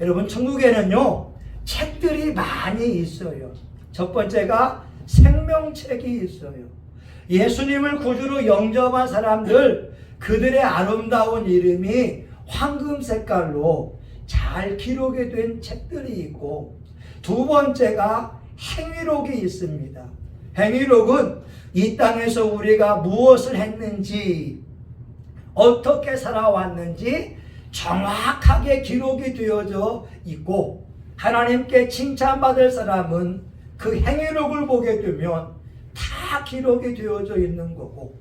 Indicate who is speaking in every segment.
Speaker 1: 여러분, 천국에는요 책들이 많이 있어요. 첫 번째가 생명책이 있어요. 예수님을 구주로 영접한 사람들, 그들의 아름다운 이름이 황금 색깔로 잘 기록이 된 책들이 있고, 두 번째가 행위록이 있습니다. 행위록은 이 땅에서 우리가 무엇을 했는지, 어떻게 살아왔는지 정확하게 기록이 되어져 있고, 하나님께 칭찬받을 사람은 그 행위록을 보게 되면 다 기록이 되어져 있는 거고,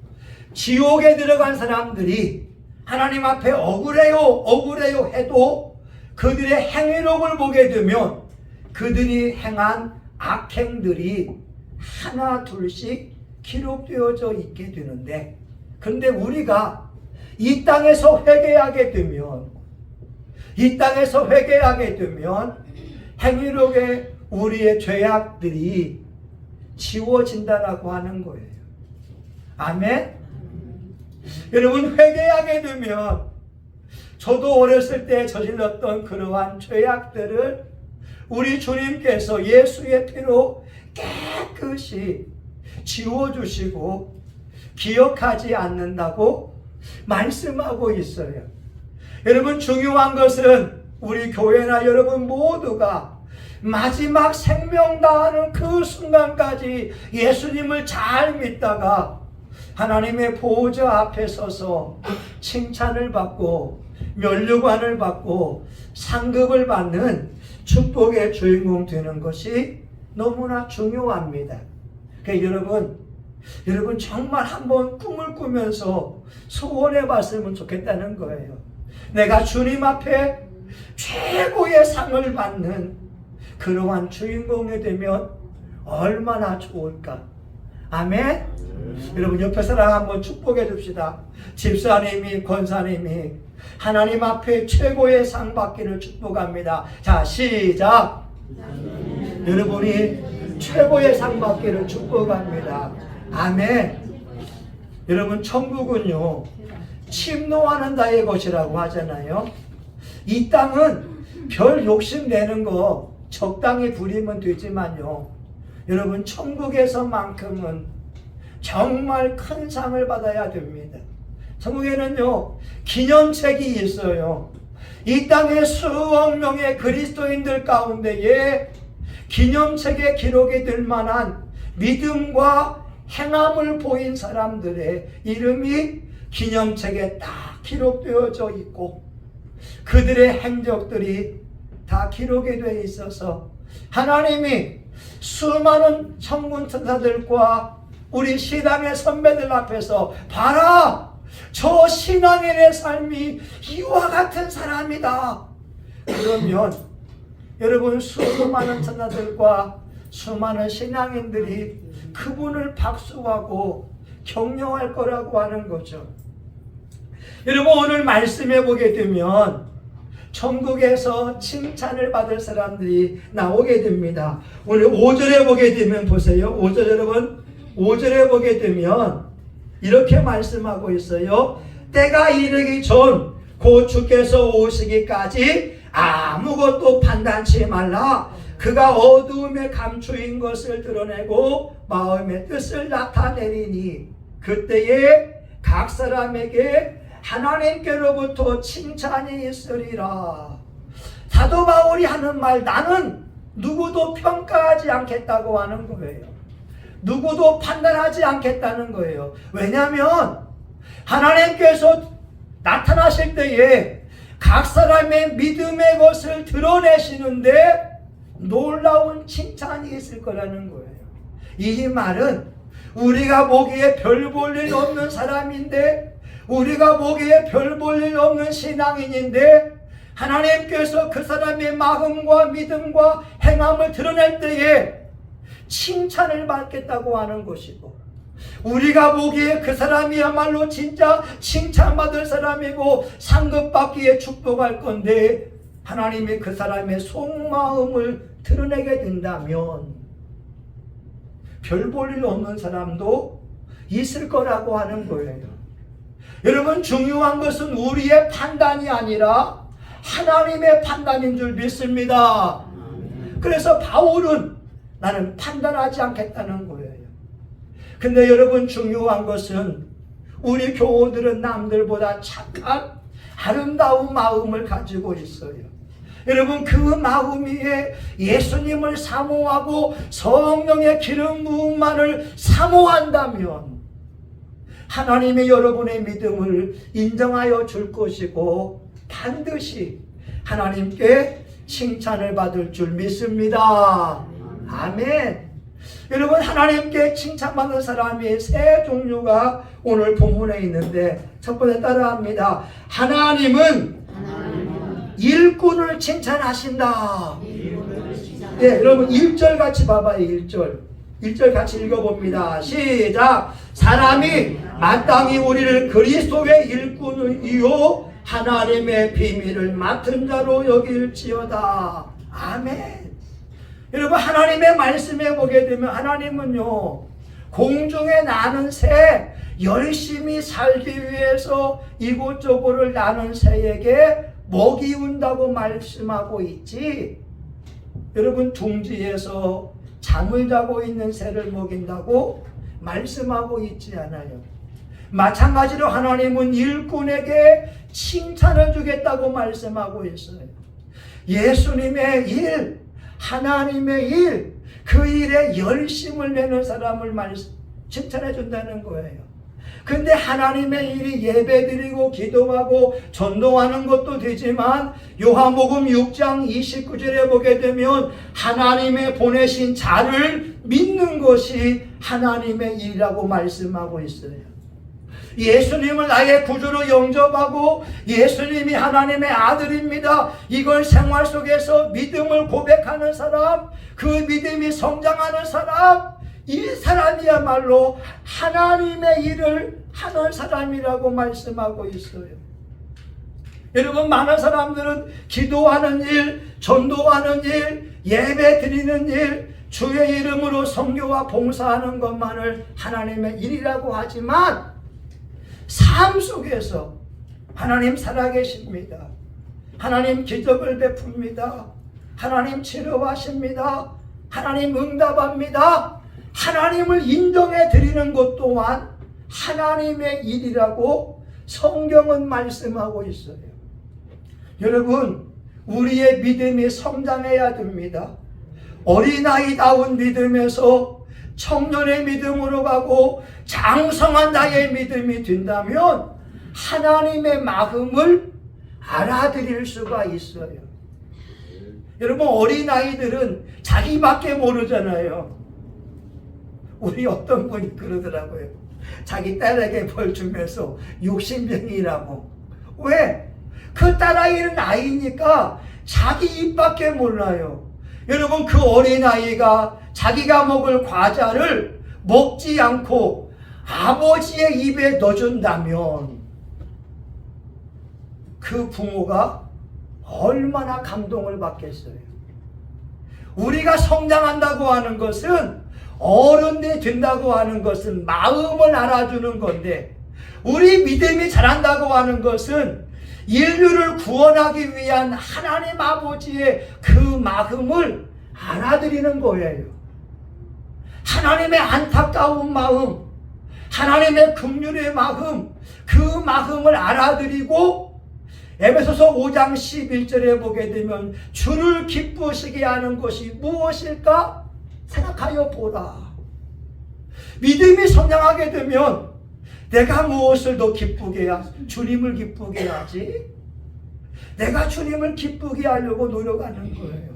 Speaker 1: 지옥에 들어간 사람들이 하나님 앞에 억울해요 해도 그들의 행위록을 보게 되면 그들이 행한 악행들이 하나 둘씩 기록되어져 있게 되는데, 그런데 우리가 이 땅에서 회개하게 되면 행위록에 우리의 죄악들이 지워진다라고 하는 거예요. 아멘? 여러분, 회개하게 되면 저도 어렸을 때 저질렀던 그러한 죄악들을 우리 주님께서 예수의 피로 깨끗이 지워주시고 기억하지 않는다고 말씀하고 있어요. 여러분, 중요한 것은 우리 교회나 여러분 모두가 마지막 생명 다하는 그 순간까지 예수님을 잘 믿다가 하나님의 보호자 앞에 서서 칭찬을 받고 면류관을 받고 상급을 받는 축복의 주인공 되는 것이 너무나 중요합니다. 그러니까 여러분 정말 한번 꿈을 꾸면서 소원해 봤으면 좋겠다는 거예요. 내가 주님 앞에 최고의 상을 받는 그러한 주인공이 되면 얼마나 좋을까. 아멘? 여러분, 옆에 사람 한번 축복해 줍시다. 집사님이, 권사님이 하나님 앞에 최고의 상 받기를 축복합니다. 자, 시작. 여러분이 최고의 상 받기를 축복합니다. 아멘. 여러분, 천국은요 침노하는 자의 것이라고 하잖아요. 이 땅은 별 욕심 내는 거 적당히 부리면 되지만요, 여러분, 천국에서만큼은 정말 큰 상을 받아야 됩니다. 천국에는요 기념책이 있어요. 이 땅의 수억 명의 그리스도인들 가운데에 기념책에 기록이 될 만한 믿음과 행함을 보인 사람들의 이름이 기념책에 딱 기록되어져 있고, 그들의 행적들이 다 기록이 되어 있어서 하나님이 수많은 천군 천사들과 우리 신앙의 선배들 앞에서 봐라, 저 신앙인의 삶이 이와 같은 사람이다. 그러면 여러분, 수많은 천사들과 수많은 신앙인들이 그분을 박수하고 격려할 거라고 하는 거죠. 여러분, 오늘 말씀해 보게 되면 천국에서 칭찬을 받을 사람들이 나오게 됩니다. 오늘 5절에 보게 되면 보세요. 5절 여러분, 5절에 보게 되면 이렇게 말씀하고 있어요. 때가 이르기 전 곧 주께서 오시기까지 아무것도 판단치 말라. 그가 어두움에 감추인 것을 드러내고 마음의 뜻을 나타내리니 그때에 각 사람에게 하나님께로부터 칭찬이 있으리라. 사도 바울이 하는 말, 나는 누구도 평가하지 않겠다고 하는 거예요. 누구도 판단하지 않겠다는 거예요. 왜냐하면 하나님께서 나타나실 때에 각 사람의 믿음의 것을 드러내시는데 놀라운 칭찬이 있을 거라는 거예요. 이 말은 우리가 보기에 별 볼 일 없는 사람인데, 우리가 보기에 별 볼 일 없는 신앙인인데, 하나님께서 그 사람의 마음과 믿음과 행함을 드러낼 때에 칭찬을 받겠다고 하는 것이고, 우리가 보기에 그 사람이야말로 진짜 칭찬받을 사람이고 상급받기에 축복할 건데, 하나님이 그 사람의 속마음을 드러내게 된다면 별 볼 일 없는 사람도 있을 거라고 하는 거예요. 여러분, 중요한 것은 우리의 판단이 아니라 하나님의 판단인 줄 믿습니다. 그래서 바울은 나는 판단하지 않겠다는 거예요. 근데 여러분, 중요한 것은 우리 교우들은 남들보다 착한 아름다운 마음을 가지고 있어요. 여러분, 그 마음 위에 예수님을 사모하고 성령의 기름 부음만을 사모한다면 하나님이 여러분의 믿음을 인정하여 줄 것이고 반드시 하나님께 칭찬을 받을 줄 믿습니다. 아멘. 여러분, 하나님께 칭찬받는 사람이 세 종류가 오늘 본문에 있는데, 첫 번째 따라합니다. 하나님은 일꾼을 칭찬하신다. 예, 여러분 1절 같이 봐봐요. 1절 같이 읽어봅니다. 시작. 사람이 마땅히 우리를 그리스도의 일꾼이요 하나님의 비밀을 맡은 자로 여길지어다. 아멘. 여러분, 하나님의 말씀에 보게 되면 하나님은요, 공중에 나는 새, 열심히 살기 위해서 이곳저곳을 나는 새에게 먹이운다고 말씀하고 있지, 여러분 둥지에서 잠을 자고 있는 새를 먹인다고 말씀하고 있지 않아요. 마찬가지로 하나님은 일꾼에게 칭찬을 주겠다고 말씀하고 있어요. 예수님의 일, 하나님의 일, 그 일에 열심을 내는 사람을 칭찬해 준다는 거예요. 근데 하나님의 일이 예배드리고 기도하고 전도하는 것도 되지만 요한복음 6장 29절에 보게 되면 하나님의 보내신 자를 믿는 것이 하나님의 일이라고 말씀하고 있어요. 예수님을 나의 구주로 영접하고 예수님이 하나님의 아들입니다, 이걸 생활 속에서 믿음을 고백하는 사람, 그 믿음이 성장하는 사람, 이 사람이야말로 하나님의 일을 하는 사람이라고 말씀하고 있어요. 여러분, 많은 사람들은 기도하는 일, 전도하는 일, 예배 드리는 일, 주의 이름으로 선교와 봉사하는 것만을 하나님의 일이라고 하지만 삶 속에서 하나님 살아계십니다. 하나님 기적을 베풉니다. 하나님 치료하십니다. 하나님 응답합니다. 하나님을 인정해 드리는 것 또한 하나님의 일이라고 성경은 말씀하고 있어요. 여러분, 우리의 믿음이 성장해야 됩니다. 어린아이다운 믿음에서 청년의 믿음으로 가고 장성한 나의 믿음이 된다면 하나님의 마음을 알아들일 수가 있어요. 여러분, 어린아이들은 자기밖에 모르잖아요. 우리 어떤 분이 그러더라고요. 자기 딸에게 벌 주면서 욕심쟁이라고. 왜? 그 딸아이는 아이니까 자기 입밖에 몰라요. 여러분, 그 어린아이가 자기가 먹을 과자를 먹지 않고 아버지의 입에 넣어준다면 그 부모가 얼마나 감동을 받겠어요. 우리가 성장한다고 하는 것은, 어른이 된다고 하는 것은 마음을 알아주는 건데, 우리 믿음이 자란다고 하는 것은 인류를 구원하기 위한 하나님 아버지의 그 마음을 알아들이는 거예요. 하나님의 안타까운 마음, 하나님의 긍휼의 마음, 그 마음을 알아들이고 에베소서 5장 11절에 보게 되면 주를 기쁘시게 하는 것이 무엇일까? 생각하여 보라. 믿음이 성장하게 되면 내가 무엇을 더 기쁘게 해야지? 주님을 기쁘게 해야지. 내가 주님을 기쁘게 하려고 노력하는 거예요.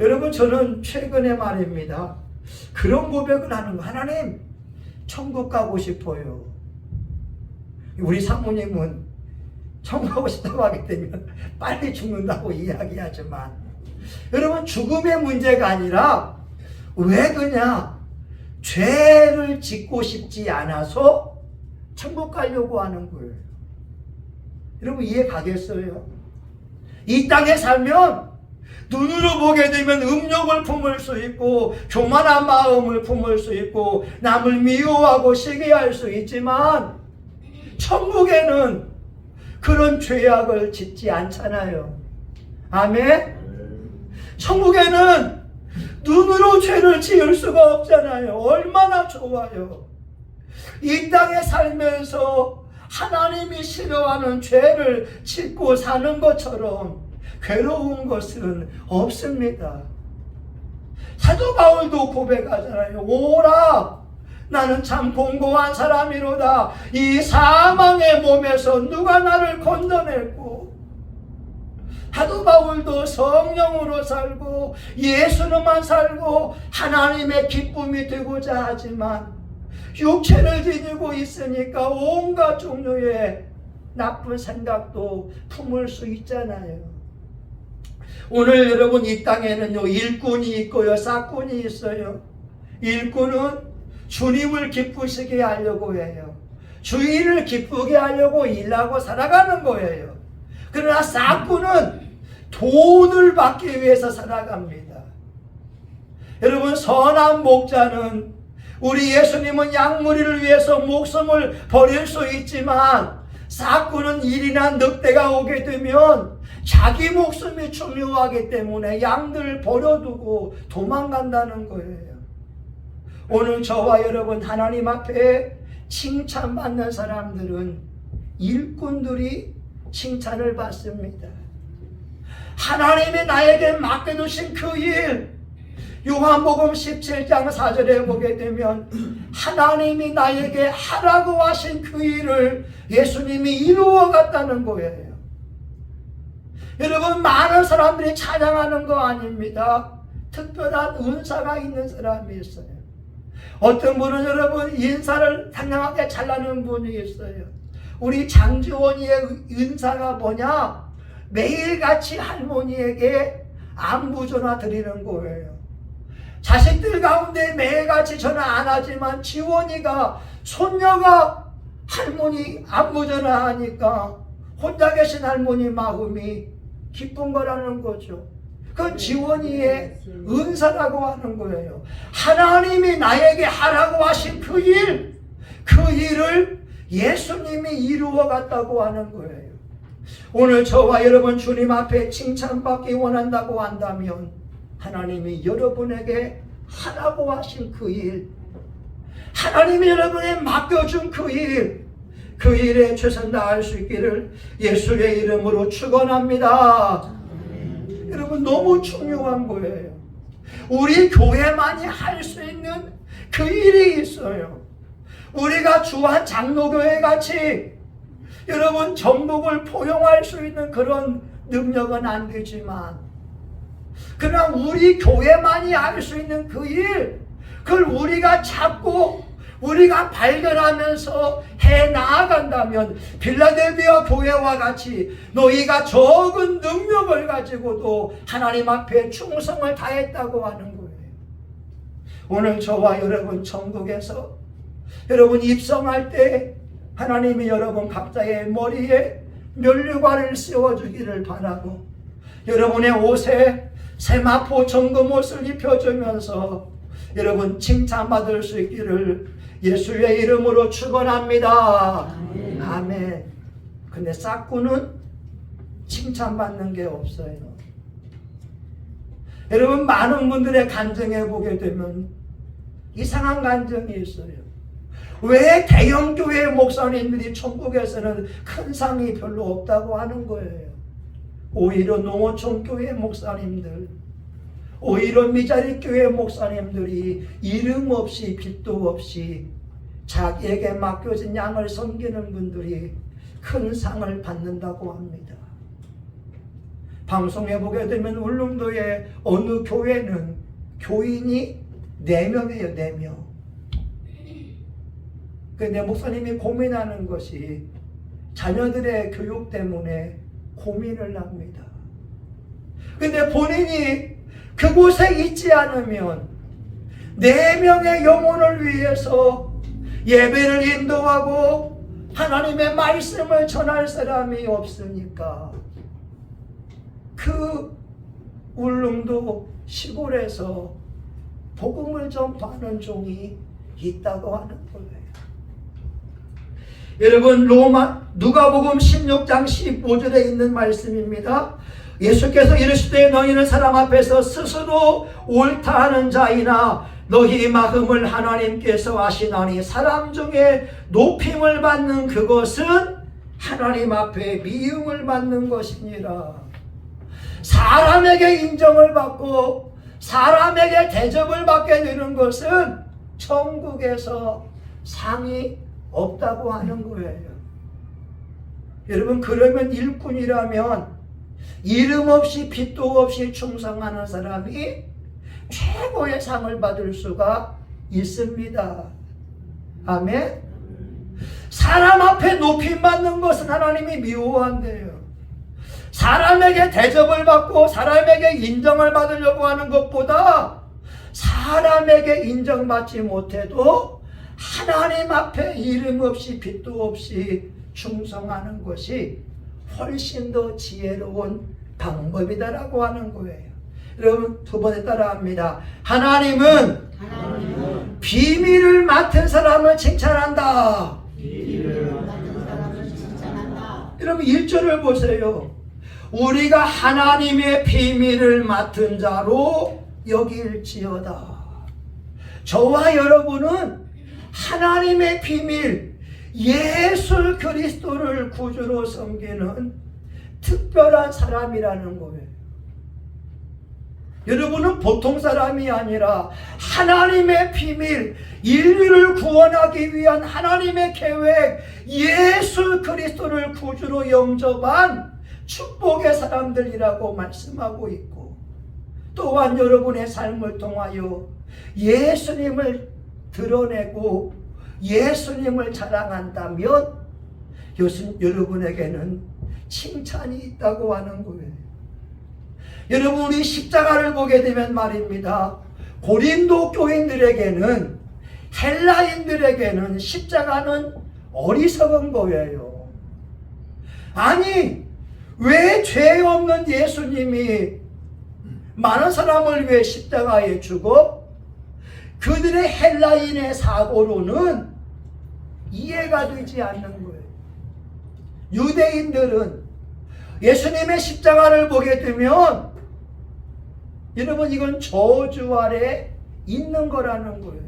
Speaker 1: 여러분, 저는 최근에 말입니다, 그런 고백을 하는 거. 하나님, 천국 가고 싶어요. 우리 사모님은 천국 가고 싶다고 하게 되면 빨리 죽는다고 이야기하지만, 여러분, 죽음의 문제가 아니라 왜 그냐? 죄를 짓고 싶지 않아서 천국 가려고 하는 거예요. 여러분, 이해 가겠어요? 이 땅에 살면 눈으로 보게 되면 음욕을 품을 수 있고 교만한 마음을 품을 수 있고 남을 미워하고 시기할 수 있지만 천국에는 그런 죄악을 짓지 않잖아요. 아멘? 천국에는 눈으로 죄를 지을 수가 없잖아요. 얼마나 좋아요. 이 땅에 살면서 하나님이 싫어하는 죄를 짓고 사는 것처럼 괴로운 것은 없습니다. 사도 바울도 고백하잖아요. 오라, 나는 참 공고한 사람이로다. 이 사망의 몸에서 누가 나를 건져냈고. 사도 바울도 성령으로 살고 예수님만 살고 하나님의 기쁨이 되고자 하지만 육체를 지니고 있으니까 온갖 종류의 나쁜 생각도 품을 수 있잖아요. 오늘 여러분 이 땅에는요, 일꾼이 있고요, 싹꾼이 있어요. 일꾼은 주님을 기쁘시게 하려고 해요. 주인을 기쁘게 하려고 일하고 살아가는 거예요. 그러나 싹꾼은 돈을 받기 위해서 살아갑니다. 여러분, 선한 목자는, 우리 예수님은 양무리를 위해서 목숨을 버릴 수 있지만 싹꾼은 일이나 늑대가 오게 되면 자기 목숨이 중요하기 때문에 양들을 버려두고 도망간다는 거예요. 오늘 저와 여러분 하나님 앞에 칭찬받는 사람들은 일꾼들이 칭찬을 받습니다. 하나님이 나에게 맡겨두신 그 일, 요한복음 17장 4절에 보게 되면 하나님이 나에게 하라고 하신 그 일을 예수님이 이루어 갔다는 거예요. 여러분, 많은 사람들이 찬양하는 거 아닙니다. 특별한 은사가 있는 사람이 있어요. 어떤 분은 여러분 인사를 상냥하게 잘하는 분이 있어요. 우리 장지원이의 은사가 뭐냐? 매일같이 할머니에게 안부 전화 드리는 거예요. 자식들 가운데 매일같이 전화 안 하지만 지원이가, 손녀가 할머니 안부 전화하니까 혼자 계신 할머니 마음이 기쁜 거라는 거죠. 그건 지원이의 은사라고 하는 거예요. 하나님이 나에게 하라고 하신 그 일을 예수님이 이루어 갔다고 하는 거예요. 오늘 저와 여러분 주님 앞에 칭찬받기 원한다고 한다면 하나님이 여러분에게 하라고 하신 그 일, 하나님이 여러분에 맡겨준 그 일에 최선 다할 수 있기를 예수의 이름으로 축원합니다. 여러분, 너무 중요한 거예요. 우리 교회만이 할 수 있는 그 일이 있어요. 우리가 주한 장로교회 같이 여러분 전국을 포용할 수 있는 그런 능력은 안 되지만, 그러나 우리 교회만이 할 수 있는 그 일, 그걸 우리가 찾고 우리가 발견하면서 해 나아간다면 필라델피아 교회와 같이 너희가 적은 능력을 가지고도 하나님 앞에 충성을 다했다고 하는 거예요. 오늘 저와 여러분 천국에서 여러분 입성할 때 하나님이 여러분 각자의 머리에 면류관을 씌워주기를 바라고, 여러분의 옷에 세마포 정금옷을 입혀주면서 여러분 칭찬받을 수 있기를 예수의 이름으로 축원합니다. 아멘. 근데 싹꾼은 칭찬받는 게 없어요. 여러분, 많은 분들의 간증해 보게 되면 이상한 간증이 있어요. 왜 대형교회 목사님들이 천국에서는 큰 상이 별로 없다고 하는 거예요. 오히려 농어촌 교회 목사님들, 오히려 미자리 교회 목사님들이 이름 없이 빚도 없이 자기에게 맡겨진 양을 섬기는 분들이 큰 상을 받는다고 합니다. 방송에 보게 되면 울릉도의 어느 교회는 교인이 4명이에요. 4명. 근데 목사님이 고민하는 것이 자녀들의 교육 때문에 고민을 합니다. 근데 본인이 그곳에 있지 않으면 4명의 영혼을 위해서 예배를 인도하고 하나님의 말씀을 전할 사람이 없으니까 그 울릉도 시골에서 복음을 전파하는 종이 있다고 하는 거예요. 여러분 누가복음 16장 15절에 있는 말씀입니다. 예수께서 이르시되 너희는 사람 앞에서 스스로 옳다 하는 자이나 너희 마음을 하나님께서 아시나니 사람 중에 높임을 받는 그것은 하나님 앞에 미움을 받는 것이니라. 사람에게 인정을 받고 사람에게 대접을 받게 되는 것은 천국에서 상이 없다고 하는 거예요. 여러분, 그러면 일꾼이라면 이름 없이 빚도 없이 충성하는 사람이 최고의 상을 받을 수가 있습니다. 아멘. 사람 앞에 높임 받는 것은 하나님이 미워한대요. 사람에게 대접을 받고 사람에게 인정을 받으려고 하는 것보다 사람에게 인정받지 못해도 하나님 앞에 이름 없이 빚도 없이 충성하는 것이 훨씬 더 지혜로운 방법이다라고 하는 거예요. 여러분, 두 번에 따라합니다. 하나님은 비밀을 맡은 사람을 칭찬한다. 여러분, 1절을 보세요. 우리가 하나님의 비밀을 맡은 자로 여길지어다. 저와 여러분은 하나님의 비밀, 예수 그리스도를 구주로 섬기는 특별한 사람이라는 거예요. 여러분은 보통 사람이 아니라 하나님의 비밀, 인류를 구원하기 위한 하나님의 계획, 예수 그리스도를 구주로 영접한 축복의 사람들이라고 말씀하고 있고, 또한 여러분의 삶을 통하여 예수님을 드러내고 예수님을 자랑한다면 여러분에게는 칭찬이 있다고 하는 거예요. 여러분, 우리 십자가를 보게 되면 말입니다. 고린도 교인들에게는, 헬라인들에게는 십자가는 어리석은 거예요. 아니, 왜 죄 없는 예수님이 많은 사람을 위해 십자가에 죽어? 그들의 헬라인의 사고로는 이해가 되지 않는 거예요. 유대인들은 예수님의 십자가를 보게 되면 여러분, 이건 저주 아래 있는 거라는 거예요.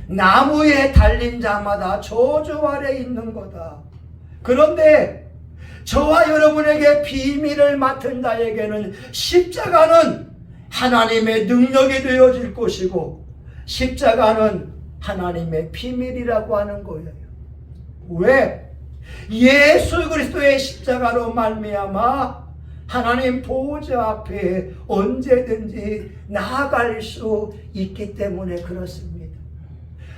Speaker 1: 나무에 달린 자마다 저주 아래 있는 거다. 그런데 저와 여러분에게 비밀을 맡은 자에게는 십자가는 하나님의 능력이 되어질 것이고 십자가는 하나님의 비밀이라고 하는 거예요. 왜? 예수 그리스도의 십자가로 말미암아 하나님 보호자 앞에 언제든지 나아갈 수 있기 때문에 그렇습니다.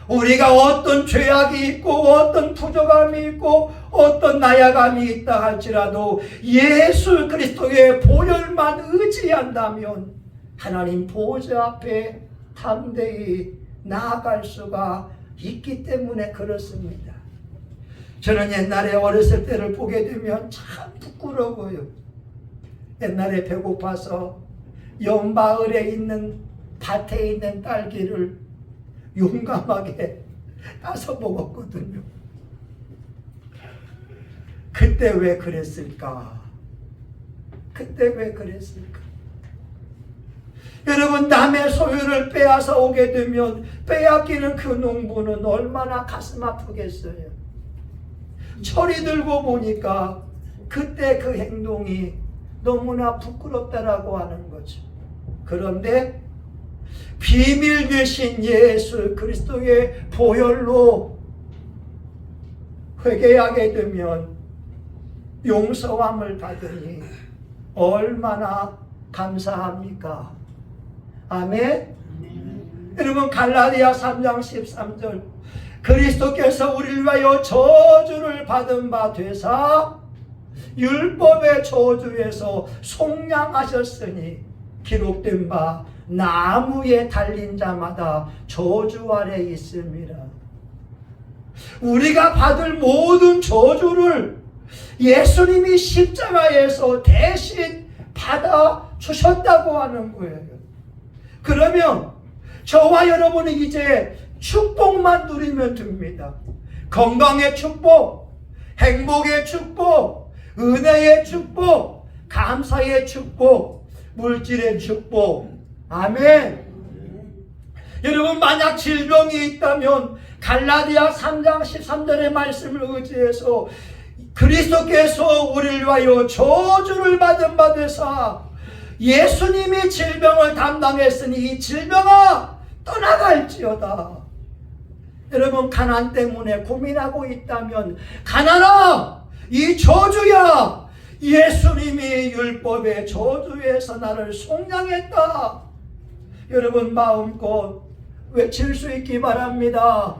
Speaker 1: 우리가 어떤 죄악이 있고 어떤 부족함이 있고 어떤 나약함이 있다 할지라도 예수 그리스도의 보혈만 의지한다면 하나님 보호자 앞에 담대히 나아갈 수가 있기 때문에 그렇습니다. 저는 옛날에 어렸을 때를 보게 되면 참 부끄러워요. 옛날에 배고파서 옆 마을에 있는 밭에 있는 딸기를 용감하게 따서 먹었거든요. 그때 왜 그랬을까? 그때 왜 그랬을까? 여러분, 남의 소유를 빼앗아 오게 되면 빼앗기는 그 농부는 얼마나 가슴 아프겠어요. 철이 들고 보니까 그때 그 행동이 너무나 부끄럽다라고 하는 거죠. 그런데 비밀 되신 예수 그리스도의 보혈로 회개하게 되면 용서함을 받으니 얼마나 감사합니까? 아멘. 여러분, 갈라디아 3장 13절 그리스도께서 우리를 위하여 저주를 받은 바 되사 율법의 저주에서 속량하셨으니 기록된 바 나무에 달린 자마다 저주 아래 있습니다. 우리가 받을 모든 저주를 예수님이 십자가에서 대신 받아 주셨다고 하는 거예요. 그러면 저와 여러분이 이제 축복만 누리면 됩니다. 건강의 축복, 행복의 축복, 은혜의 축복, 감사의 축복, 물질의 축복. 아멘. 여러분, 만약 질병이 있다면 갈라디아 3장 13절의 말씀을 의지해서 그리스도께서 우리를 위하여 저주를 받으사 예수님이 질병을 담당했으니 이 질병아 떠나갈지어다. 여러분, 가난 때문에 고민하고 있다면 가난아, 이 저주야. 예수님이 율법의 저주에서 나를 속량했다. 여러분, 마음껏 외칠 수 있기 바랍니다.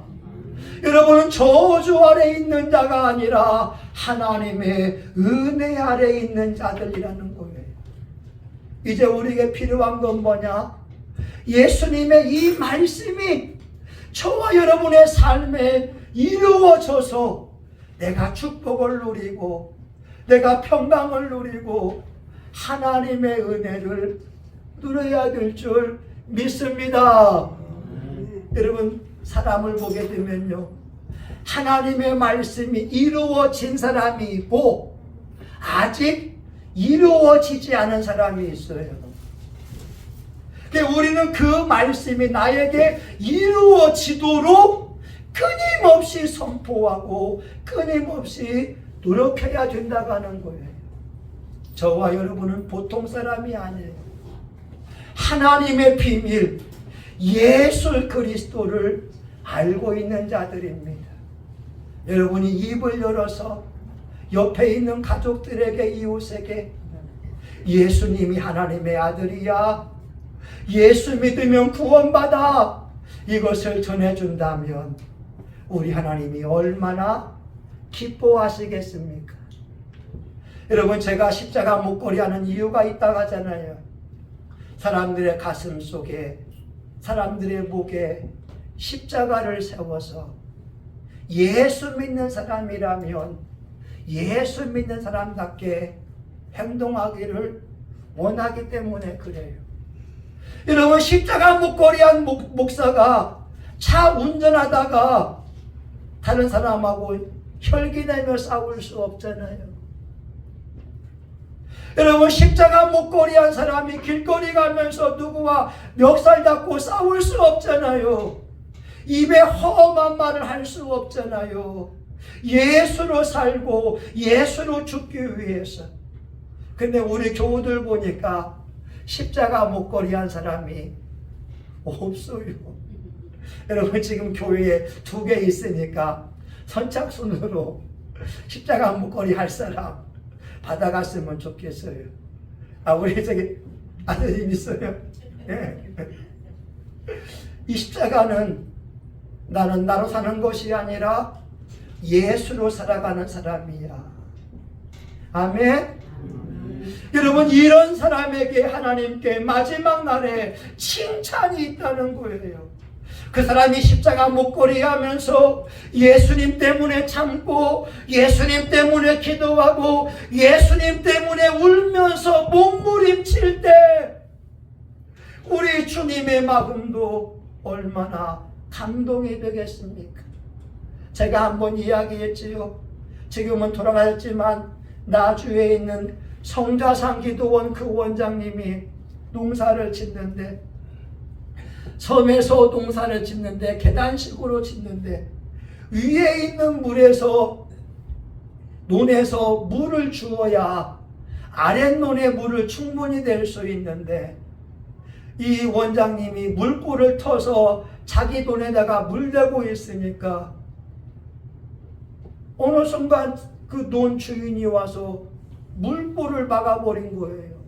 Speaker 1: 여러분은 저주 아래 있는 자가 아니라 하나님의 은혜 아래 있는 자들이라는 거예요. 이제 우리에게 필요한 건 뭐냐? 예수님의 이 말씀이 저와 여러분의 삶에 이루어져서 내가 축복을 누리고 내가 평강을 누리고 하나님의 은혜를 누려야 될 줄 믿습니다. 여러분, 사람을 보게 되면요, 하나님의 말씀이 이루어진 사람이 있고 아직 이루어지지 않은 사람이 있어요. 우리는 그 말씀이 나에게 이루어지도록 끊임없이 선포하고 끊임없이 노력해야 된다고 하는 거예요. 저와 여러분은 보통 사람이 아니에요. 하나님의 비밀, 예수 그리스도를 알고 있는 자들입니다. 여러분이 입을 열어서 옆에 있는 가족들에게, 이웃에게 예수님이 하나님의 아들이야, 예수 믿으면 구원받아, 이것을 전해준다면 우리 하나님이 얼마나 기뻐하시겠습니까? 여러분, 제가 십자가 목걸이 하는 이유가 있다고 하잖아요. 사람들의 가슴 속에, 사람들의 목에 십자가를 세워서 예수 믿는 사람이라면 예수 믿는 사람답게 행동하기를 원하기 때문에 그래요. 여러분, 십자가 목걸이 한 목사가 차 운전하다가 다른 사람하고 혈기내며 싸울 수 없잖아요. 여러분, 십자가 목걸이 한 사람이 길거리 가면서 누구와 멱살 잡고 싸울 수 없잖아요. 입에 험한 말을 할 수 없잖아요. 예수로 살고 예수로 죽기 위해서. 근데 우리 교우들 보니까 십자가 목걸이 한 사람이 없어요. 여러분, 지금 교회에 2개 있으니까 선착순으로 십자가 목걸이 할 사람 받아갔으면 좋겠어요. 우리 저기 아드님 있어요. 이 십자가는 나는 나로 사는 것이 아니라 예수로 살아가는 사람이야. 아멘. 여러분, 이런 사람에게 하나님께 마지막 날에 칭찬이 있다는 거예요. 그 사람이 십자가 목걸이 하면서 예수님 때문에 참고 예수님 때문에 기도하고 예수님 때문에 울면서 몸부림칠 때 우리 주님의 마음도 얼마나 감동이 되겠습니까? 제가 한번 이야기했지요. 지금은 돌아가셨지만 나주에 있는 성자상 기도원 그 원장님이 농사를 짓는데, 섬에서 농사를 짓는데 계단식으로 짓는데 위에 있는 논에서 물을 주어야 아랫논에 물을 충분히 낼 수 있는데, 이 원장님이 물꼬를 터서 자기 논에다가 물 대고 있으니까 어느 순간 그 논 주인이 와서 물꼬를 막아버린 거예요.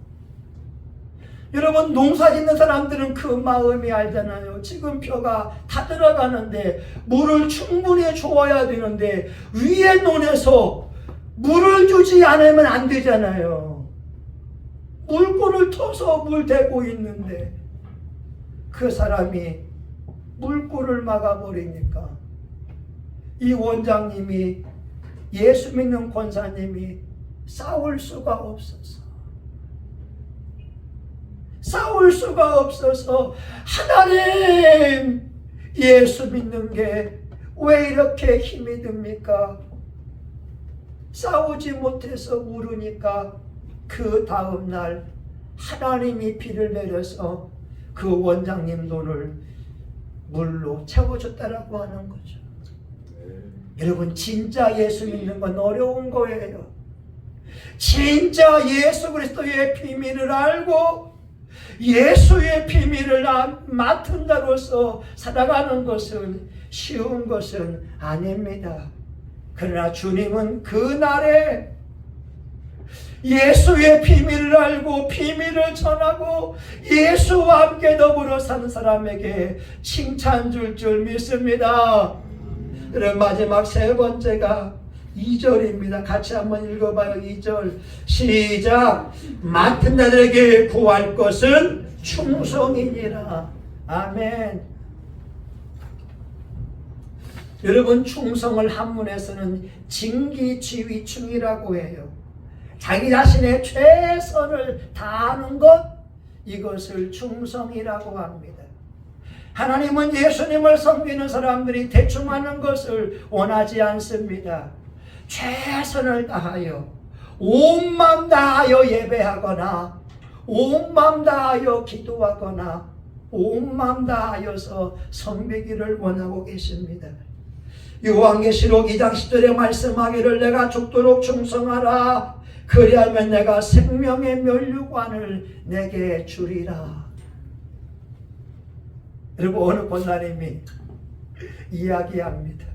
Speaker 1: 여러분, 농사 짓는 사람들은 그 마음이 알잖아요. 지금 벼가 다 들어가는데 물을 충분히 줘야 되는데 위에 논에서 물을 주지 않으면 안 되잖아요. 물꼬를 터서 물 대고 있는데 그 사람이 물꼬를 막아버리니까 이 원장님이, 예수 믿는 권사님이 싸울 수가 없어서 하나님, 예수 믿는 게 왜 이렇게 힘이 듭니까? 싸우지 못해서 울으니까 그 다음날 하나님이 비를 내려서 그 원장님 돈을 물로 채워줬다라고 하는 거죠. 여러분, 진짜 예수 믿는 건 어려운 거예요. 진짜 예수 그리스도의 비밀을 알고 예수의 비밀을 맡은 자로서 살아가는 것은 쉬운 것은 아닙니다. 그러나 주님은 그날에 예수의 비밀을 알고 비밀을 전하고 예수와 함께 더불어 사는 사람에게 칭찬 줄 믿습니다. 그럼 마지막 세 번째가 2절입니다. 같이 한번 읽어봐요. 2절 시작. 맡은 자들에게 구할 것은 충성이니라. 아멘. 여러분, 충성을 한문에서는 진기지휘충이라고 해요. 자기 자신의 최선을 다하는 것, 이것을 충성이라고 합니다. 하나님은 예수님을 섬기는 사람들이 대충 하는 것을 원하지 않습니다. 최선을 다하여 온 마음 다하여 예배하거나 온 마음 다하여 기도하거나 온 마음 다하여서 섬기기를 원하고 계십니다. 요한계시록 2장 10절에 말씀하기를 내가 죽도록 충성하라. 그리하면 내가 생명의 면류관을 내게 주리라. 여러분, 어느 권사님이 이야기합니다.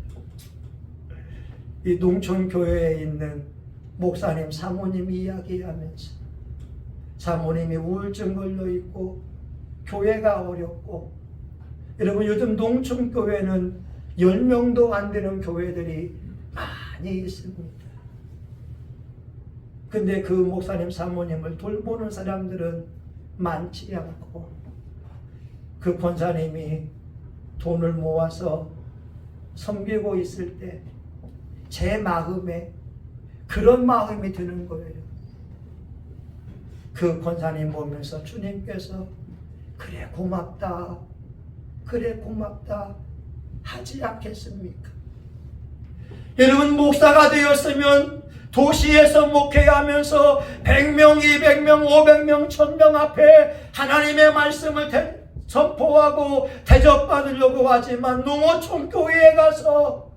Speaker 1: 이 농촌교회에 있는 목사님 사모님이 이야기하면서 사모님이 우울증 걸려있고 교회가 어렵고, 여러분, 요즘 농촌교회는 10명도 안 되는 교회들이 많이 있습니다. 근데 그 목사님 사모님을 돌보는 사람들은 많지 않고, 그 권사님이 돈을 모아서 섬기고 있을 때 제 마음에 그런 마음이 드는 거예요. 그 권사님 보면서 주님께서 그래 고맙다, 그래 고맙다 하지 않겠습니까? 여러분, 목사가 되었으면 도시에서 목회하면서 100명, 200명, 500명, 1000명 앞에 하나님의 말씀을 선포하고 대접받으려고 하지만 농어촌 교회에 가서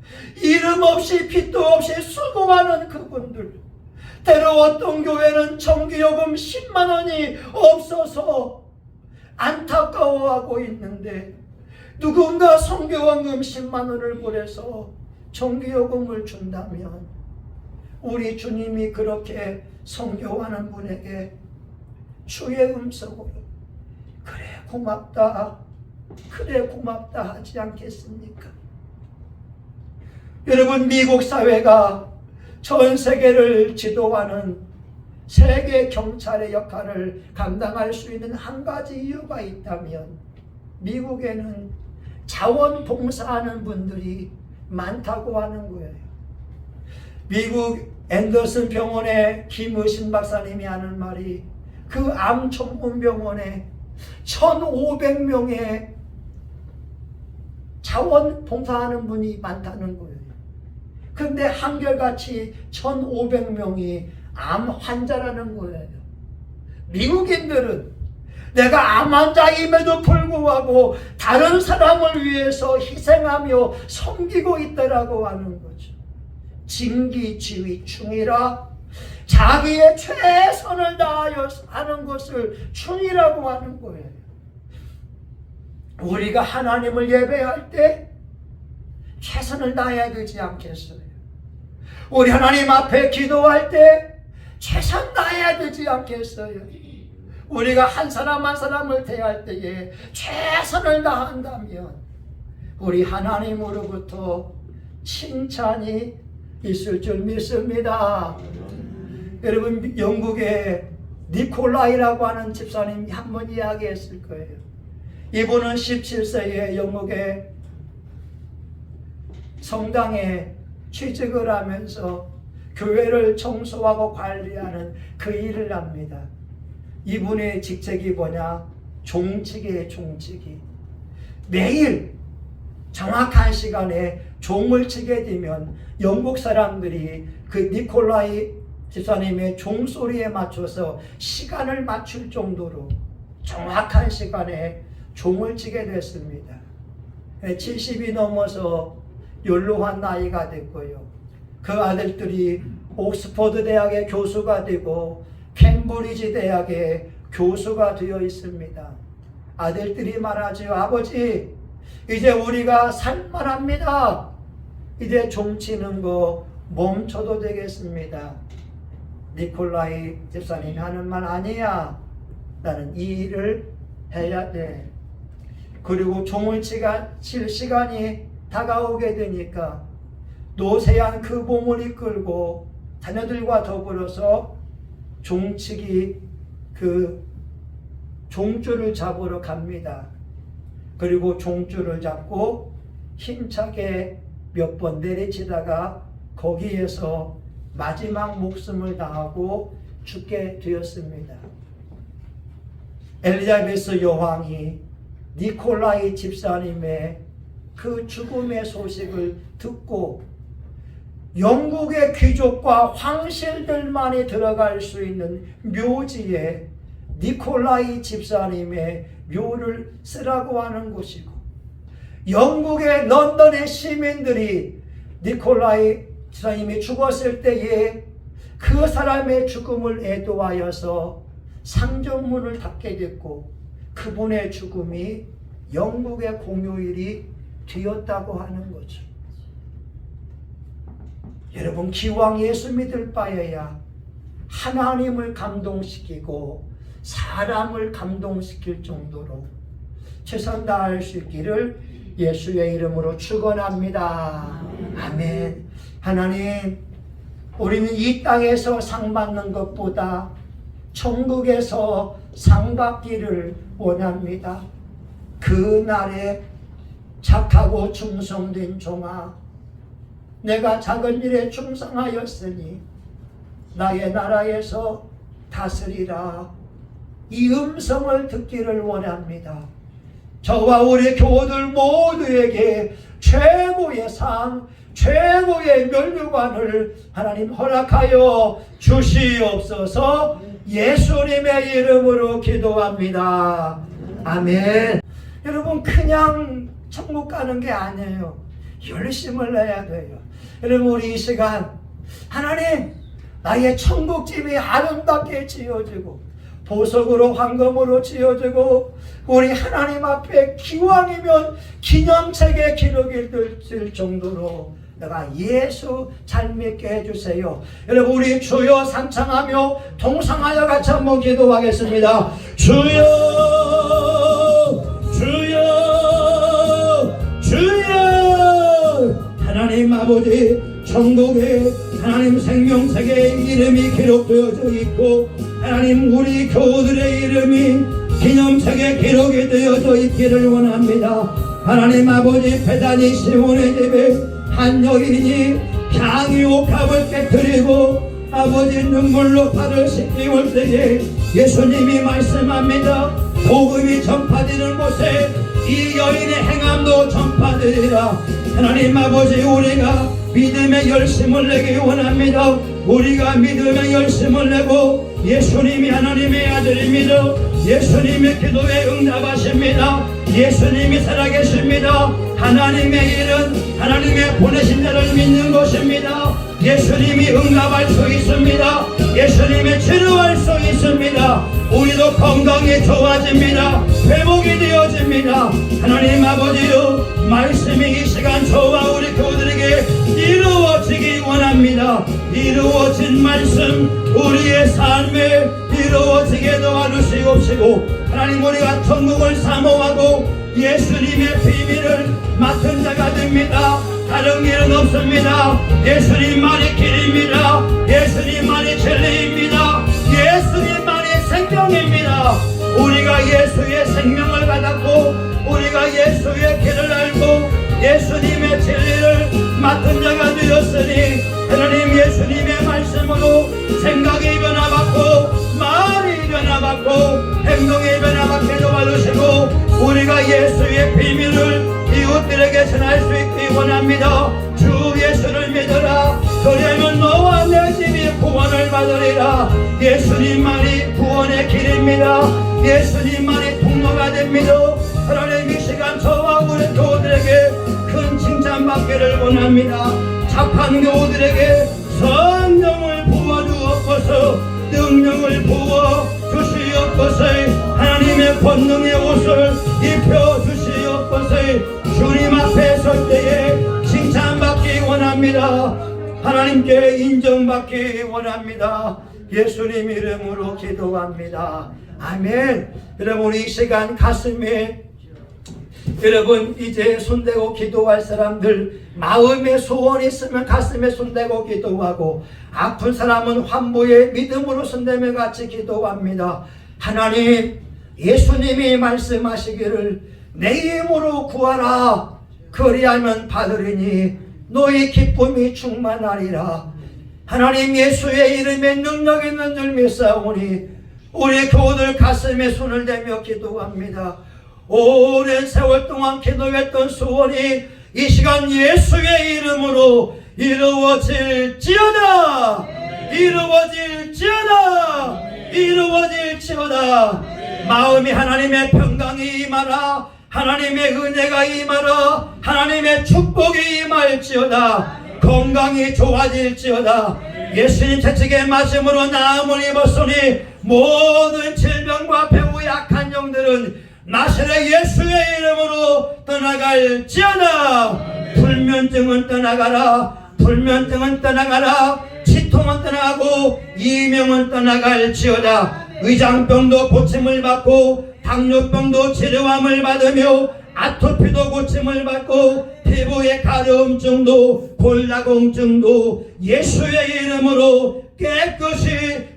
Speaker 1: 이름 없이 빚도 없이 수고하는 그분들, 때로 어떤 교회는 정기요금 10만 원이 없어서 안타까워하고 있는데 누군가 선교원금 10만 원을 보내서 정기요금을 준다면 우리 주님이 그렇게 선교하는 분에게 주의 음성으로 그래 고맙다, 그래 고맙다 하지 않겠습니까? 여러분, 미국 사회가 전 세계를 지도하는 세계 경찰의 역할을 감당할 수 있는 한 가지 이유가 있다면 미국에는 자원봉사하는 분들이 많다고 하는 거예요. 미국 앤더슨 병원의 김의신 박사님이 하는 말이 그 암 전문 병원에 1,500명의 자원봉사하는 분이 많다는 거예요. 근데 한결같이 1,500명이 암 환자라는 거예요. 미국인들은 내가 암 환자임에도 불구하고 다른 사람을 위해서 희생하며 섬기고 있다라고 하는 거죠. 진기지휘충이라, 자기의 최선을 다하여 하는 것을 충이라고 하는 거예요. 우리가 하나님을 예배할 때 최선을 다해야 되지 않겠어요? 우리 하나님 앞에 기도할 때 최선 다해야 되지 않겠어요? 우리가 한 사람 한 사람을 대할 때에 최선을 다한다면 우리 하나님으로부터 칭찬이 있을 줄 믿습니다. 여러분, 영국의 니콜라이라고 하는 집사님이 한 번 이야기했을 거예요. 이분은 17세에 영국의 성당에 취직을 하면서 교회를 청소하고 관리하는 그 일을 합니다. 이분의 직책이 뭐냐? 종직이에요, 종직이. 매일 정확한 시간에 종을 치게 되면 영국 사람들이 그 니콜라이 집사님의 종소리에 맞춰서 시간을 맞출 정도로 정확한 시간에 종을 치게 됐습니다. 70이 넘어서 연로한 나이가 됐고요. 그 아들들이 옥스퍼드 대학의 교수가 되고 캠브리지 대학의 교수가 되어 있습니다. 아들들이 말하죠. 아버지, 이제 우리가 살만합니다. 이제 종 치는 거 멈춰도 되겠습니다. 니콜라이 집사님이 하는 말 아니야. 나는 이 일을 해야 돼. 그리고 종을 칠 시간이 다가오게 되니까 노세한 그 몸을 이끌고 자녀들과 더불어서 종치기 그 종줄을 잡으러 갑니다. 그리고 종줄을 잡고 힘차게 몇 번 내리치다가 거기에서 마지막 목숨을 다하고 죽게 되었습니다. 엘리자베스 여왕이 니콜라이 집사님의 그 죽음의 소식을 듣고 영국의 귀족과 황실들만이 들어갈 수 있는 묘지에 니콜라이 집사님의 묘를 쓰라고 하는 곳이고, 영국의 런던의 시민들이 니콜라이 집사님이 죽었을 때에 그 사람의 죽음을 애도하여서 상점문을 닫게 됐고, 그분의 죽음이 영국의 공휴일이 되었다고 하는 거죠. 여러분, 기왕 예수 믿을 바에야 하나님을 감동시키고 사람을 감동시킬 정도로 최선 다할 수 있기를 예수의 이름으로 축원합니다. 아멘. 하나님, 우리는 이 땅에서 상 받는 것보다 천국에서 상 받기를 원합니다. 그 날에 착하고 충성된 종아, 내가 작은 일에 충성하였으니 나의 나라에서 다스리라. 이 음성을 듣기를 원합니다. 저와 우리 교우들 모두에게 최고의 상, 최고의 면류관을 하나님 허락하여 주시옵소서. 예수님의 이름으로 기도합니다. 아멘. 여러분, 그냥 천국 가는 게 아니에요. 열심을 내야 돼요. 여러분, 우리 이 시간 하나님, 나의 천국집이 아름답게 지어지고 보석으로 황금으로 지어지고 우리 하나님 앞에 기왕이면 기념책에 기록이 될 정도로 내가 예수 잘 믿게 해주세요. 여러분, 우리 주여 삼창하며 동상하여 같이 한번 기도하겠습니다. 주여, 주여, 주여. 하나님 아버지, 천국에 하나님 생명책에 이름이 기록되어져 있고, 하나님 우리 교우들의 이름이 기념책에 기록이 되어져 있기를 원합니다. 하나님 아버지, 베다니 시몬의 집에 한 여인이 향유 옥합을 깨뜨리고 아버지 눈물로 발을 씻기올 때에 예수님이 말씀합니다. 복음이 전파되는 곳에 이 여인의 행함도 전파되리라. 하나님 아버지, 우리가 믿음의 열심을 내기 원합니다. 우리가 믿음의 열심을 내고 예수님이 하나님의 아들입니다. 예수님의 기도에 응답하십니다. 예수님이 살아계십니다. 하나님의 일은 하나님의 보내신 자를 믿는 것입니다. 예수님이 응답할 수 있습니다. 예수님이 치료할 수 있습니다. 우리도 건강이 좋아집니다. 회복이 되어집니다. 하나님 아버지요, 말씀이 이 시간 저와 우리 교우들에게 이루어지기 원합니다. 이루어진 말씀 우리의 삶에 이루어지게 도와주시옵시고, 하나님, 우리가 천국을 사모하고 예수님의 비밀을 맡은 자가 됩니다. 다른 길은 없습니다. 예수님만이 길입니다. 예수님만이 진리입니다. 예수님만이 생명입니다. 우리가 예수의 생명을 받았고 우리가 예수의 길을 알고 예수님의 진리를 맡은 자가 되었으니, 하나님, 예수님의 말씀으로 생각이 변화받고 마음이 변화받고 행동이 변화받게 도와주시고 우리가 예수의 비밀을 이웃들에게 전할 수 있기 원합니다. 원합니다. 주 예수를 믿어라. 그러면 너와 내 집이 구원을 받으리라. 예수님만이 구원의 길입니다. 예수님만이 통로가 됩니다. 하나님 이 시간 저와 우리 교우들에게 큰 칭찬받기를 원합니다. 착한 교우들에게 성령을 부어주옵소서. 능력을 부어 주시옵소서. 하나님의 권능의 옷을 입혀 주시옵소서. 주님 앞에 설 때에 칭찬받기 원합니다. 하나님께 인정받기 원합니다. 예수님 이름으로 기도합니다. 아멘. 여러분 이 시간 가슴에 여러분 이제 손대고 기도할 사람들 마음에 소원이 있으면 가슴에 손대고 기도하고 아픈 사람은 환부에 믿음으로 손대며 같이 기도합니다. 하나님 예수님이 말씀하시기를 내 힘으로 구하라 그리하면 받으리니 너희 기쁨이 충만하리라. 하나님 예수의 이름에 능력 있는 줄 믿사오니 우리 교우들 가슴에 손을 대며 기도합니다. 오랜 세월 동안 기도했던 소원이 이 시간 예수의 이름으로 이루어질지어다. 이루어질지어다. 이루어질지어다. 마음이 하나님의 평강이 임하라. 하나님의 은혜가 임하라. 하나님의 축복이 임할지어다. 건강이 좋아질지어다. 예수님 채찍에 맞음으로 나음을 입었으니 모든 질병과 배우 약한 영들은 나사렛 예수의 이름으로 떠나갈지어다. 불면증은 떠나가라. 불면증은 떠나가라. 치통은 떠나가고 이명은 떠나갈지어다. 의장병도 고침을 받고 당뇨병도 치료함을 받으며 아토피도 고침을 받고 피부의 가려움증도 골다공증도 예수의 이름으로 깨끗이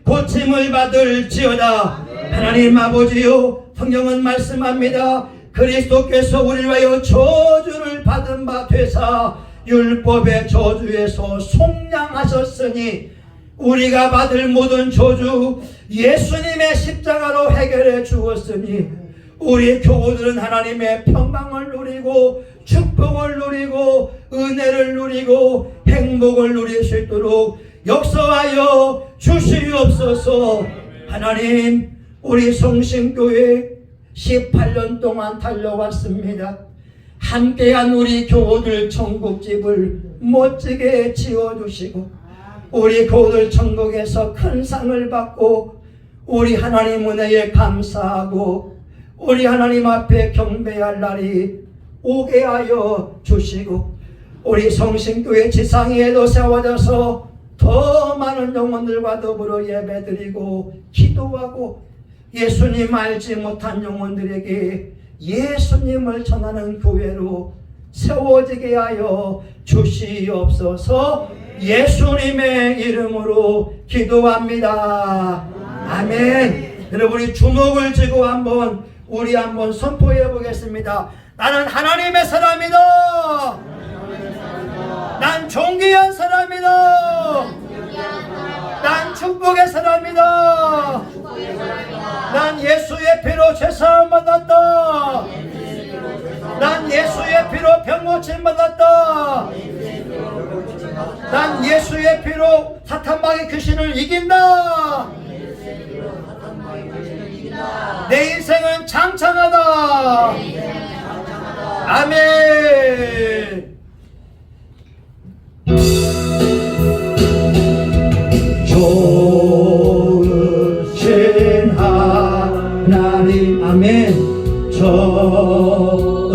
Speaker 1: 고침을 받을지어다. 하나님 아버지요 성경은 말씀합니다. 그리스도께서 우리를 위하여 저주를 받은 바 되사 율법의 저주에서 속량하셨으니 우리가 받을 모든 저주 예수님의 십자가로 해결해 주었으니 우리 교우들은 하나님의 평강을 누리고 축복을 누리고 은혜를 누리고 행복을 누릴 수 있도록 역사하여 주시옵소서. 하나님 우리 성심교회 18년 동안 달려왔습니다. 함께한 우리 교우들 천국집을 멋지게 지어주시고 우리 교우들 천국에서 큰 상을 받고 우리 하나님 은혜에 감사하고 우리 하나님 앞에 경배할 날이 오게 하여 주시고 우리 성심교회 지상위에도 세워져서 더 많은 영혼들과 더불어 예배드리고 기도하고 예수님 알지 못한 영혼들에게 예수님을 전하는 교회로 세워지게 하여 주시옵소서. 예수님의 이름으로 기도합니다. 아멘. 여러분이 주먹을 쥐고 우리 한번 선포해 보겠습니다. 나는 하나님의 사람이다. 난 존귀한 사람이다. 난 축복의 사람이다. 난 예수의 피로 죄사함 받았다. 난 예수의 피로 병고침 받았다. 난 예수의 피로 사탄마귀 귀신을 이긴다. 내 인생은 장창하다. 아멘. 좋으신 하나님 아멘. 좋으신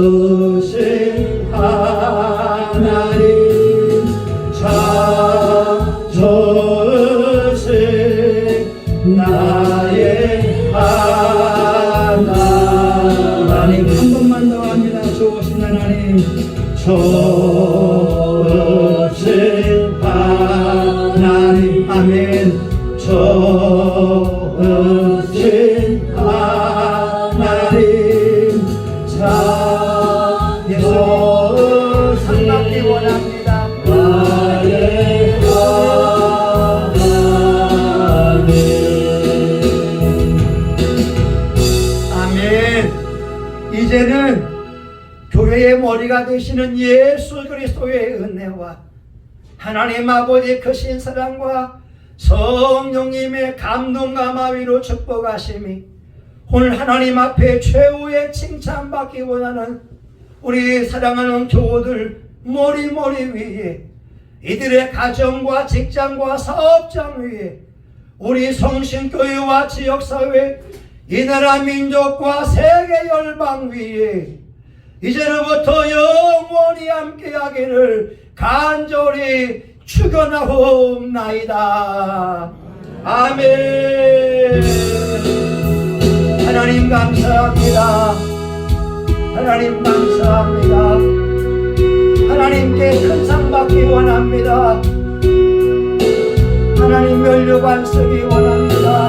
Speaker 1: 하나님 참 좋으신 나의 하나님. 한 번만 더 합니다. 좋으신 하나님 좋으신 하나님 아멘. 좋으신 하나님 참 예수 상 받기 원합니다. 나의 하나님. 아멘. 이제는 교회의 머리가 되시는 예수 그리스도의 은혜와 하나님 아버지 크신 사랑과 성령님의 감동과 마위로 축복하심이 오늘 하나님 앞에 최후의 칭찬받기 원하는 우리 사랑하는 교우들 머리 위에, 이들의 가정과 직장과 사업장 위에, 우리 성신교회와 지역사회, 이 나라 민족과 세계 열방 위에 이제로부터 영원히 함께하기를 간절히 축원하옵나이다. 아멘. 하나님 감사합니다. 하나님 감사합니다. 하나님께 큰 상 받기 원합니다. 하나님 면류관 쓰기 원합니다.